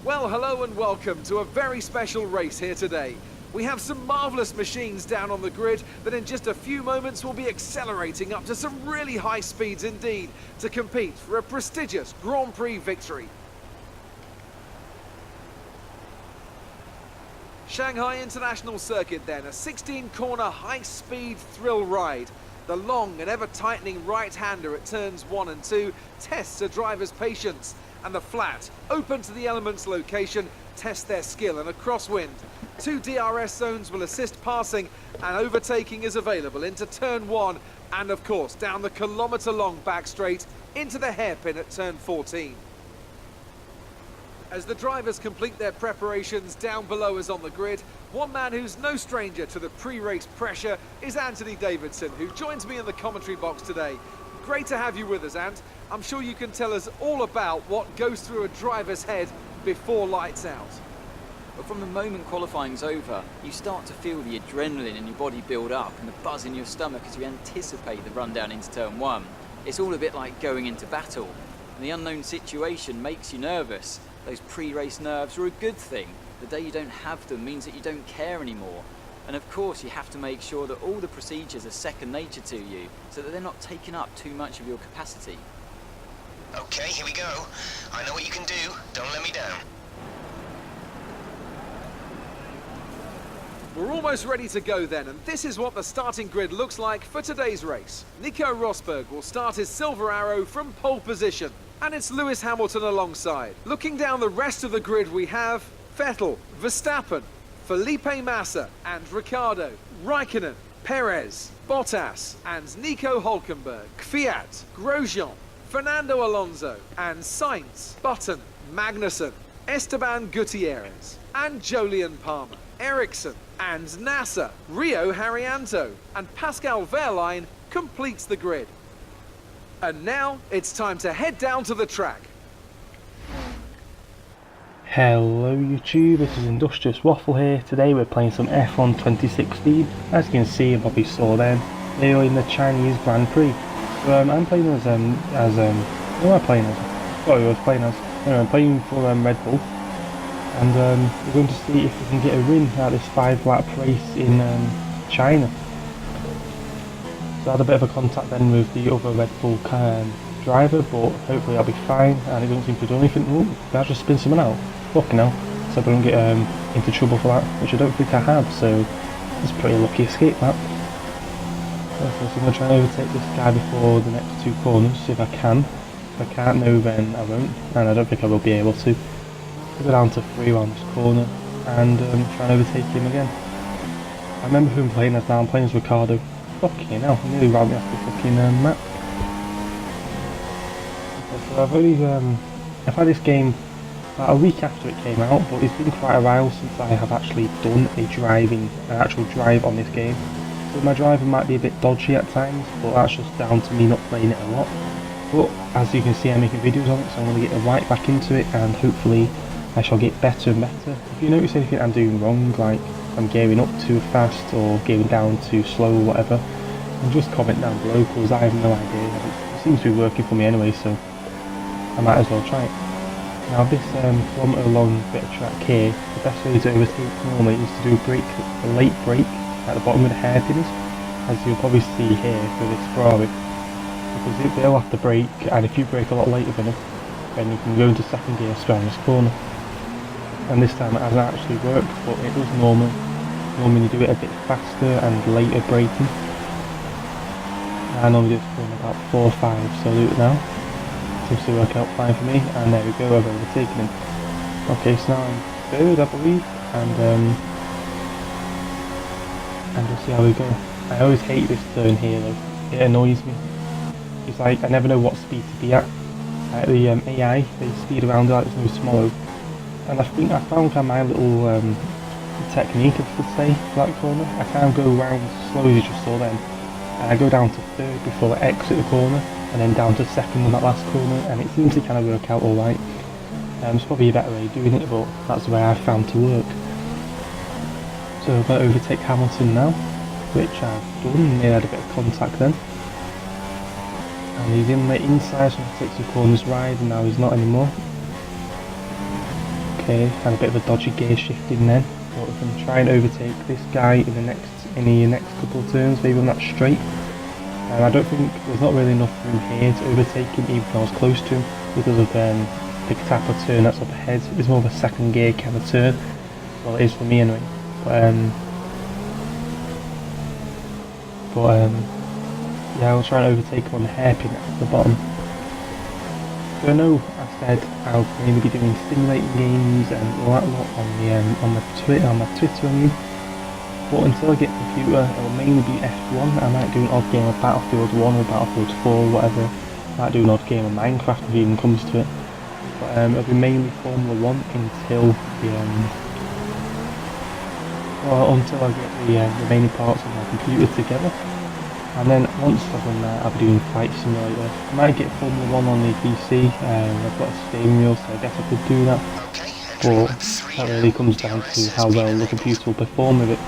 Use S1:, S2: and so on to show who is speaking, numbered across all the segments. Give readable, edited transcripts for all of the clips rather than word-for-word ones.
S1: Well, hello and welcome to a very special race here today. We have some marvellous machines down on the grid that in just a few moments will be accelerating up to some really high speeds indeed to compete for a prestigious Grand Prix victory. Shanghai International Circuit then, a 16-corner high-speed thrill ride. The long and ever-tightening right-hander at turns 1 and 2 tests a driver's patience, and the flat, open to the elements location, tests their skill in a crosswind. 2 DRS zones will assist passing, and overtaking is available into turn 1, and of course down the kilometre-long back straight into the hairpin at turn 14. As the drivers complete their preparations down below us on the grid, one man who's no stranger to the pre-race pressure is Anthony Davidson, who joins me in the commentary box today. Great to have you with us, Ant. I'm sure you can tell us all about what goes through a driver's head before lights out.
S2: But from the moment qualifying's over, you start to feel the adrenaline in your body build up and the buzz in your stomach as you anticipate the run down into turn 1. It's all a bit like going into battle, and the unknown situation makes you nervous. Those pre-race nerves are a good thing. The day you don't have them means that you don't care anymore. And of course you have to make sure that all the procedures are second nature to you, so that they're not taking up too much of your capacity.
S3: Okay, here we go. I know what you can do. Don't let me down.
S1: We're almost ready to go then, and this is what the starting grid looks like for today's race. Nico Rosberg will start his silver arrow from pole position, and it's Lewis Hamilton alongside. Looking down the rest of the grid, we have Vettel, Verstappen, Felipe Massa and Ricciardo, Raikkonen, Perez, Bottas and Nico Hülkenberg, Kvyat, Grosjean, Fernando Alonso and Sainz, Button, Magnussen, Esteban Gutierrez and Jolyon Palmer, Ericsson and Nasser, Rio Haryanto and Pascal Wehrlein completes the grid. And now it's time to head down to the track.
S4: Hello YouTube, this is Industrious Waffle here. Today we're playing some F1 2016. As you can see and probably saw then, they are in the Chinese Grand Prix. So I'm playing as who am I playing as? Sorry, I was playing as. Anyway, I'm playing for Red Bull, and we're going to see if we can get a win at this 5-lap race in China. So I had a bit of a contact then with the other Red Bull driver, but hopefully I'll be fine, and it doesn't seem to do anything. Ooh, did I just spin someone out? Fucking hell. So I don't get into trouble for that, which I don't think I have, so it's a pretty lucky escape that. So I'm going to try and overtake this guy before the next 2 corners, see if I can. If I can't, no, then I won't, and I don't think I will be able to. I'll go down to 3 around this corner, and try and overtake him again. I remember who I'm playing as now, I'm playing as Ricciardo. Fucking hell, I nearly ran me off the fucking map. So I've had this game about a week after it came out, but it's been quite a while since I have actually done an actual drive on this game. So my driving might be a bit dodgy at times, but that's just down to me not playing it a lot. But as you can see, I'm making videos on it, so I'm going to get right back into it, and hopefully I shall get better and better. If you notice anything I'm doing wrong, like I'm gearing up too fast or gearing down too slow or whatever, then just comment down below, because I have no idea. It seems to be working for me anyway, so I might as well try it. Now this kilometre long bit of track here, the best way to overtake normally is to do a late brake at the bottom of the hairpins, as you'll probably see here for this Ferrari, because they'll have to brake, and if you brake a lot later than them, then you can go into second gear straight on this corner. And this time it hasn't actually worked, but it does normally you do it a bit faster and later braking. I normally do this in about 4 or 5, so I'll do it now. Seems to work out fine for me, and there we go, I've overtaken him. Okay, so now I'm 3rd, I believe, and we'll see how we go. I always hate this turn here though, it annoys me. It's like, I never know what speed to be at. Like the AI, they speed around like there's no tomorrow. And I think I found my little technique, I should say, for that corner. I kind of go around slow as you just saw then, and I go down to 3rd before I exit the corner, and then down to 2nd on that last corner, and it seems to kind of work out alright. There's probably a better way of doing it, but that's the way I found to work. So I'm going to overtake Hamilton now, which I've done. Nearly had a bit of contact then. And he's in the inside, so he takes the corners wide, and now he's not anymore. Okay, had a bit of a dodgy gear shifting then, but we can try and overtake this guy in the next couple of turns, maybe on that straight. And I don't think there's not really enough room here to overtake him, even though I was close to him, because of the type of turn that's up ahead. It's more of a second gear kind of turn. Well, it is for me anyway. But yeah, I'll try and overtake him on the hairpin at the bottom. So I know I said I'll maybe be doing simulating games and all that lot on my Twitter, I mean. But until I get a computer, it'll mainly be F1. I might do an odd game of Battlefield 1 or Battlefield 4 or whatever. I might do an odd game of Minecraft if it even comes to it. But it'll be mainly Formula 1 until I get the remaining parts of my computer together. And then once I've done that, I'll be doing Flight Simulator. I might get Formula 1 on the PC. I've got a steering wheel, so I guess I could do that. But that really comes down to how well the computer will perform with it.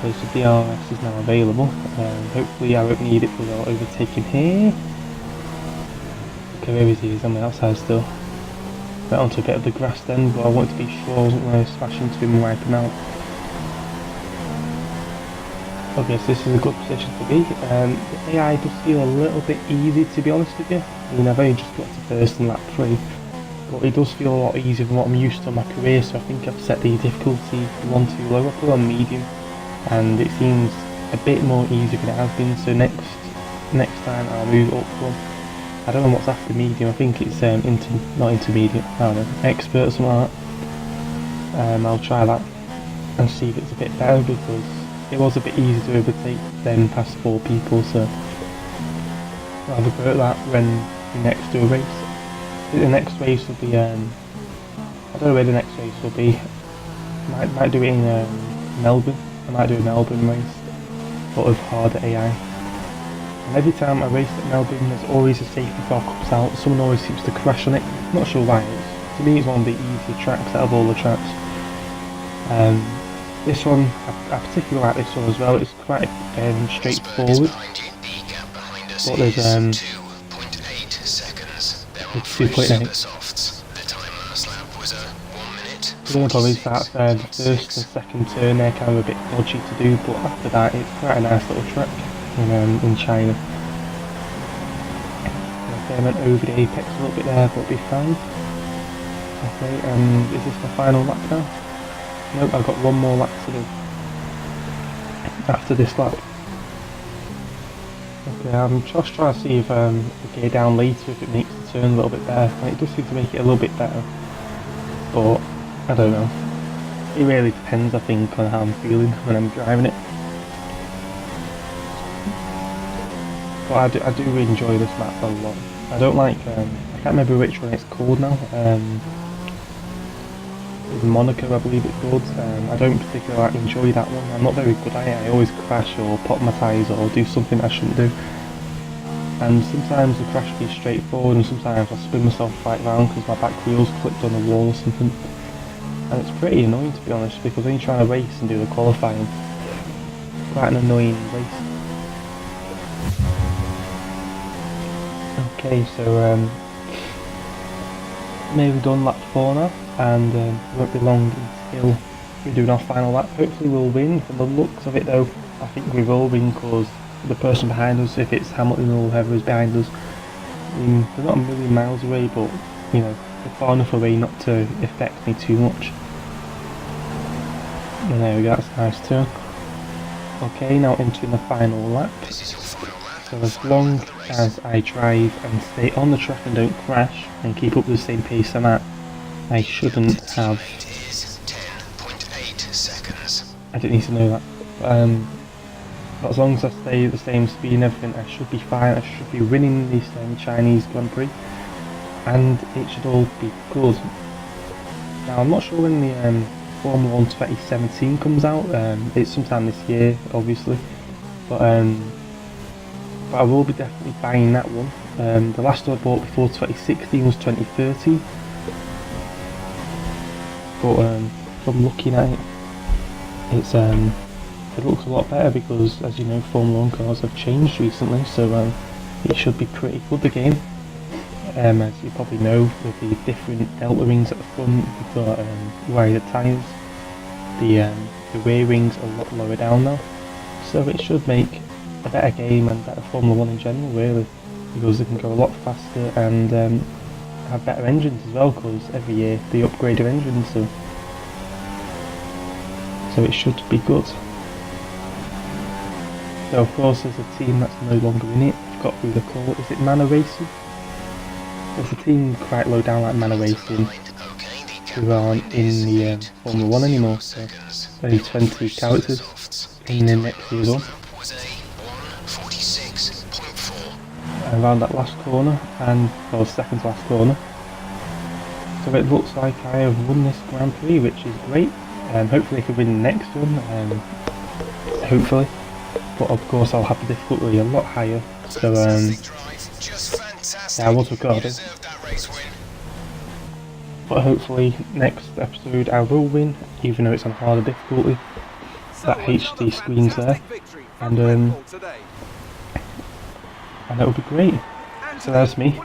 S4: So the DRS is now available. Hopefully I won't need it because I'll overtake him here. Okay, where is he? He's on the outside still. Went onto a bit of the grass then, but I wanted to be sure I wasn't going to smash into him and wipe him out. Okay, so this is a good position to be. The AI does feel a little bit easy, to be honest with you. I mean, I've only just got to first in lap 3, but it does feel a lot easier than what I'm used to in my career, so I think I've set the difficulty one too low. I put it on medium, and it seems a bit more easy than it has been, so next time I'll move up one. I don't know what's after medium, I think it's not intermediate, I don't know, expert or something like that. I'll try that and see if it's a bit better, because it was a bit easy to overtake them past 4 people, so I'll have a go at that when we next do a race. I think the next race will be, I don't know where the next race will be. Might do it in Melbourne. I might do a Melbourne race, but with harder AI. And every time I race at Melbourne, there's always a safety car comes out. Someone always seems to crash on it. I'm not sure why. To me, it's one of the easier tracks out of all the tracks. This one, I particularly like this one as well. It's quite straightforward. But there's 2.8. We're going to probably start the first and second turn there, kind of a bit dodgy to do, but after that it's quite a nice little track in China. Okay, I went over the apex a little bit there, but it'll be fine. Okay, is this my final lap now? Nope, I've got one more lap to do after this lap. Okay, I'm just trying to see if the gear down later, if it makes the turn a little bit better. And it does seem to make it a little bit better, but I don't know. It really depends, I think, on how I'm feeling when I'm driving it. But I do enjoy this map a lot. I don't like, I can't remember which one it's called now. Monaco, I believe it's called. I don't particularly enjoy that one. I'm not very good at it. I always crash or pop my tyres or do something I shouldn't do. And sometimes the crash will be straightforward, and sometimes I'll spin myself right round because my back wheel's clipped on the wall or something. And it's pretty annoying, to be honest, because when you're trying to race and do the qualifying, it's quite an annoying race. Okay, so maybe done lap 4 now, and it won't be long until we're doing our final lap. Hopefully we'll win. From the looks of it though, I think we will win, because the person behind us, if it's Hamilton or whoever is behind us, they're not a million miles away, but you know, they're far enough away not to affect me too much. And there we go, that's a nice turn. Okay, now entering the final lap. So as long as I drive and stay on the track and don't crash and keep up the same pace I'm at, I shouldn't have. I didn't need to know that. But as long as I stay at the same speed and everything, I should be fine. I should be winning this Chinese Grand Prix, and it should all be good. Now I'm not sure when the Formula 1 2017 comes out. It's sometime this year, obviously, but I will be definitely buying that one. The last one I bought before 2016 was 2013, but from looking at it, it's it looks a lot better, because as you know, Formula 1 cars have changed recently, so it should be pretty good, the game. As you probably know, with the different delta rings at the front, you've got wider tyres. The rear rings are a lot lower down now, so it should make a better game and better Formula 1 in general, really, because they can go a lot faster and have better engines as well, because every year they upgrade their engines, so it should be good. So of course there's a team that's no longer in it. I've got who they're called. Is it Mana Racing? There's a team quite low down like Mana Racing who aren't in the Formula 1 anymore, so only 20 characters in the next year's one. Around that last corner, or second to last corner. So it looks like I have won this Grand Prix, which is great. Hopefully I can win the next one, hopefully. But of course I'll have the difficulty a lot higher, so yeah, I was recording. But hopefully next episode I will win, even though it's on harder difficulty. That HD screen's there, and it'll be great. So there's me,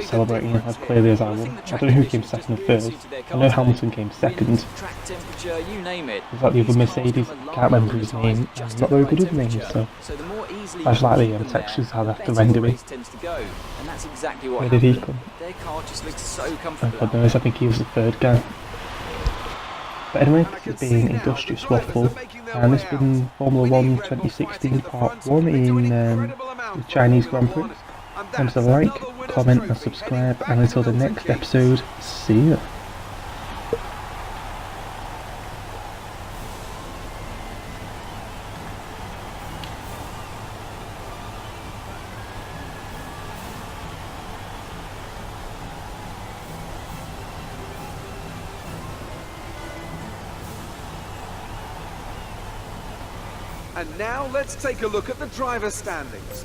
S4: celebrating as clearly as I won. I don't know who came second and third. I know Hamilton came second. Is that the other Mercedes? Can't remember his name. I'm not very good with names, so I just like the textures how they have to render it. Where did he come? Oh God knows, I think he was the third guy. But anyway, this has been Industrious Waffle, and this has been Formula 1 2016 Part 1 in the Chinese Grand Prix. Remember to like, comment and subscribe, and until the next episode, see ya.
S1: And now let's take a look at the driver standings.